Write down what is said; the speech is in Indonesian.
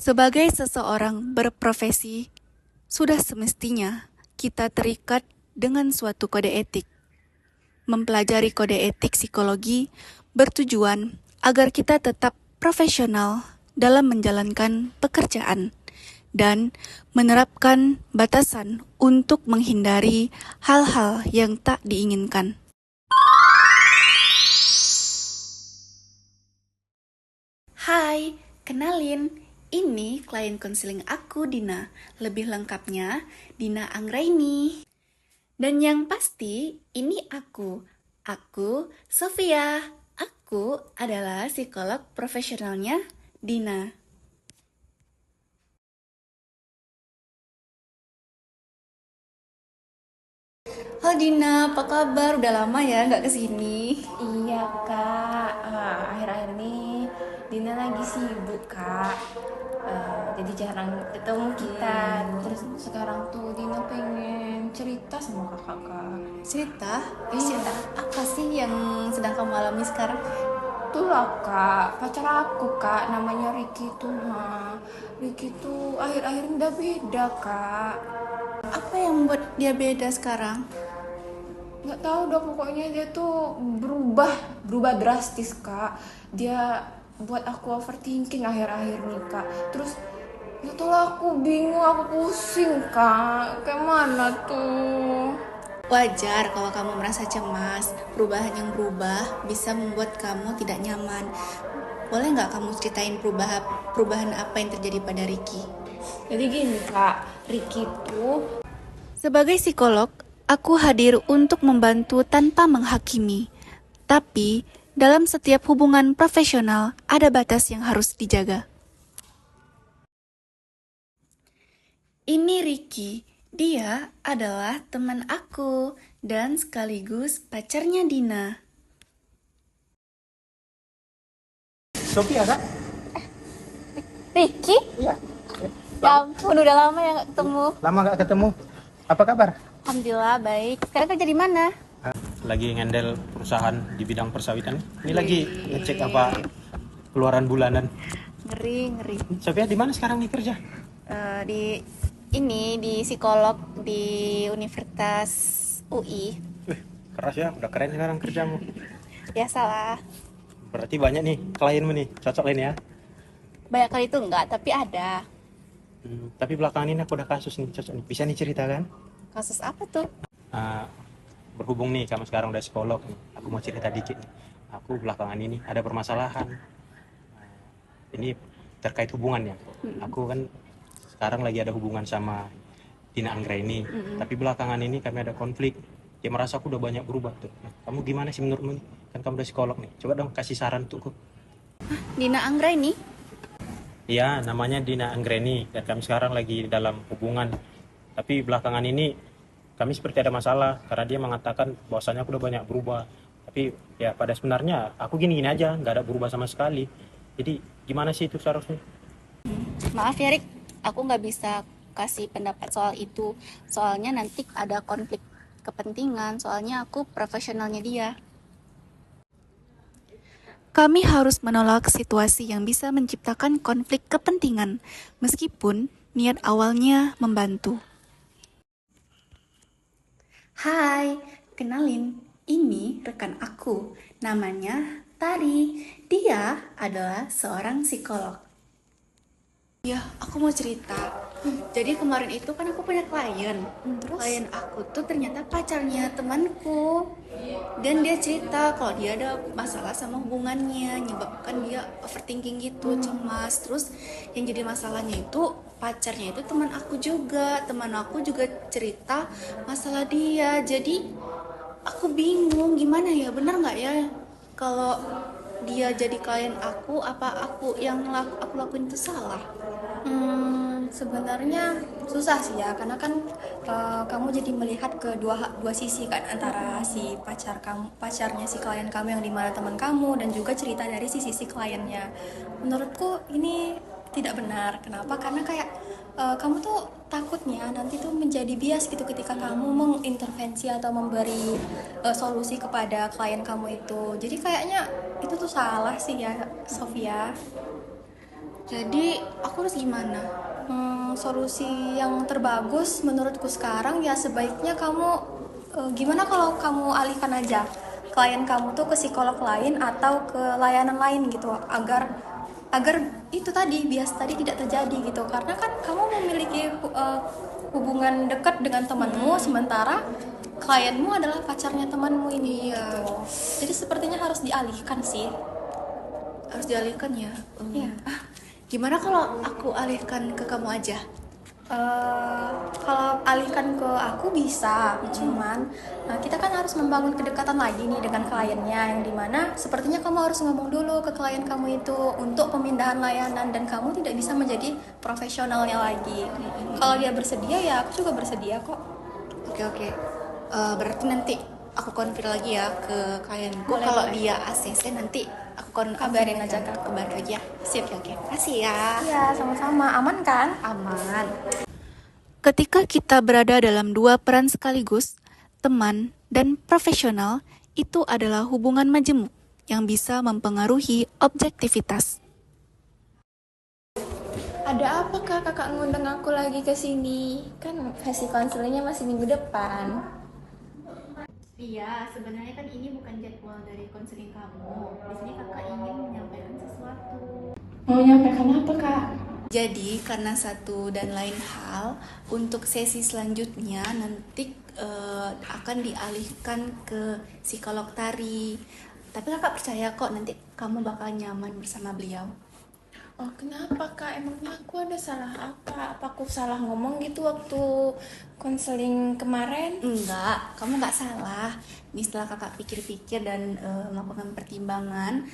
Sebagai seseorang berprofesi, sudah semestinya kita terikat dengan suatu kode etik. Mempelajari kode etik psikologi bertujuan agar kita tetap profesional dalam menjalankan pekerjaan dan menerapkan batasan untuk menghindari hal-hal yang tak diinginkan. Hai, kenalin, ini klien konseling aku, Dina. Lebih lengkapnya, Dina Anggraini. Dan yang pasti, ini aku. Aku, Sofia. Aku adalah psikolog profesionalnya, Dina. Halo Dina, apa kabar? Udah lama ya nggak kesini. Iya kak, akhir-akhir ini Dina lagi sibuk kak. Jadi jarang ketemu kita. Terus sekarang tuh Dina pengen cerita sama kakak kak. Cerita? Iya, Cerita apa sih yang sedang kamu alami sekarang? itulah kak, pacar aku kak, namanya Ricky tuh Ricky tuh akhir-akhir ini udah beda kak. Apa yang membuat dia beda sekarang? Nggak tahu dong, pokoknya dia tuh berubah drastis kak. Dia buat aku overthinking akhir-akhir nih kak. Terus ya tuh aku bingung, aku pusing kak, kayak mana tuh. Wajar kalau kamu merasa cemas. Perubahan yang berubah bisa membuat kamu tidak nyaman. Boleh nggak kamu ceritain perubahan apa yang terjadi pada Ricky? Jadi gini kak, Ricky tuh Sebagai psikolog, aku hadir untuk membantu tanpa menghakimi. Tapi, dalam setiap hubungan profesional, ada batas yang harus dijaga. Ini Ricky, dia adalah teman aku dan sekaligus pacarnya Dina. Sophia kak? Ricky? Iya. Ya ampun, udah lama ya gak ketemu. Lama gak ketemu. Apa kabar? Alhamdulillah baik. Sekarang kerja di mana? Lagi ngendel perusahaan di bidang persawitan. Ini lagi ngecek apa keluaran bulanan. Ngeri. Sophia di mana sekarang nih kerja? Di psikolog di Universitas UI. Wih, keras ya, udah keren sekarang kerjamu. Biasalah. Berarti banyak nih klienmu nih, cocok ini ya. Banyak kali itu enggak, tapi ada. Tapi belakangan ini aku udah kasus nih, cocok nih. Bisa nih ceritakan? Kasus apa tuh? Uh, Berhubung nih, kamu sekarang udah psikolog nih. Aku mau cerita dikit nih. Aku belakangan ini ada permasalahan. Ini terkait hubungan ya. Aku kan sekarang lagi ada hubungan sama Dina Anggraini. Tapi belakangan ini kami ada konflik. Dia merasa aku udah banyak berubah tuh. Kamu gimana sih menurutmu nih? Kan kamu udah psikolog nih. Coba dong kasih saran untukku. Dina Anggraini? Iya, namanya Dina Anggraini. Dan kami sekarang lagi dalam hubungan. Tapi belakangan ini kami seperti ada masalah. Karena dia mengatakan bahwasanya aku udah banyak berubah. Tapi ya pada sebenarnya aku gini-gini aja. Nggak ada berubah sama sekali. Jadi gimana sih itu seharusnya? Maaf ya Rik, aku nggak bisa kasih pendapat soal itu. Soalnya nanti ada konflik kepentingan, soalnya aku profesionalnya dia. Kami harus menolak situasi yang bisa menciptakan konflik kepentingan, meskipun niat awalnya membantu. Hai, kenalin, ini rekan aku, namanya Tari. Dia adalah seorang psikolog. Ya, aku mau cerita. Jadi kemarin itu kan aku punya klien. Terus? Klien aku tuh ternyata pacarnya temanku. Dan dia cerita kalau dia ada masalah sama hubungannya, menyebabkan dia overthinking gitu, cemas. Terus yang jadi masalahnya itu pacarnya itu teman aku juga. Teman aku juga cerita masalah dia. Jadi aku bingung gimana ya, benar nggak ya kalau dia jadi klien aku, apa aku lakuin itu salah? Sebenarnya susah sih ya, karena kan kamu jadi melihat ke dua sisi kan, antara si pacarnya si klien kamu yang dimana teman kamu, dan juga cerita dari si kliennya. Menurutku ini tidak benar. Kenapa? Karena kayak kamu tuh takutnya nanti tuh menjadi bias gitu ketika kamu mengintervensi atau memberi solusi kepada klien kamu itu. Jadi kayaknya itu tuh salah sih ya, Sofia. Jadi aku harus gimana? Solusi yang terbagus menurutku sekarang ya sebaiknya kamu gimana kalau kamu alihkan aja klien kamu tuh ke psikolog lain atau ke layanan lain gitu agar agar itu tadi bias tadi tidak terjadi gitu karena kan kamu memiliki hubungan dekat dengan temanmu sementara klienmu adalah pacarnya temanmu ini Iya. gitu. Jadi sepertinya harus dialihkan sih. Harus dialihkan ya? Iya. Gimana kalau aku alihkan ke kamu aja? Kalau alihkan ke aku bisa, cuman kita kan harus membangun kedekatan lagi nih dengan kliennya yang dimana sepertinya kamu harus ngomong dulu ke klien kamu itu untuk pemindahan layanan dan kamu tidak bisa menjadi profesionalnya lagi. Kalau dia bersedia ya aku juga bersedia kok. Oke. Berarti nanti aku konfir lagi ya ke klienku. Boleh, Kalau boleh. dia ACC nanti aku Kabarin aja ke aku. kabarin lagi ya. Sip. Oke. Kasih ya. Iya, sama-sama. Aman kan? Aman. Ketika kita berada dalam dua peran sekaligus, teman dan profesional, itu adalah hubungan majemuk yang bisa mempengaruhi objektivitas. Ada apa kak, kakak ngundang aku lagi ke sini? Kan sesi konselingnya masih minggu depan. Iya, sebenarnya kan ini bukan jadwal dari konseling kamu. Di sini kakak ingin menyampaikan sesuatu. Mau nyampaikan apa kak? Jadi karena satu dan lain hal, untuk sesi selanjutnya nanti akan dialihkan ke psikolog tari. Tapi kakak percaya kok nanti kamu bakal nyaman bersama beliau. Oh kenapa kak? Emangnya aku ada salah apa? Apa aku salah ngomong gitu waktu konseling kemarin? Enggak, kamu nggak salah. Ini setelah kakak pikir-pikir dan melakukan pertimbangan,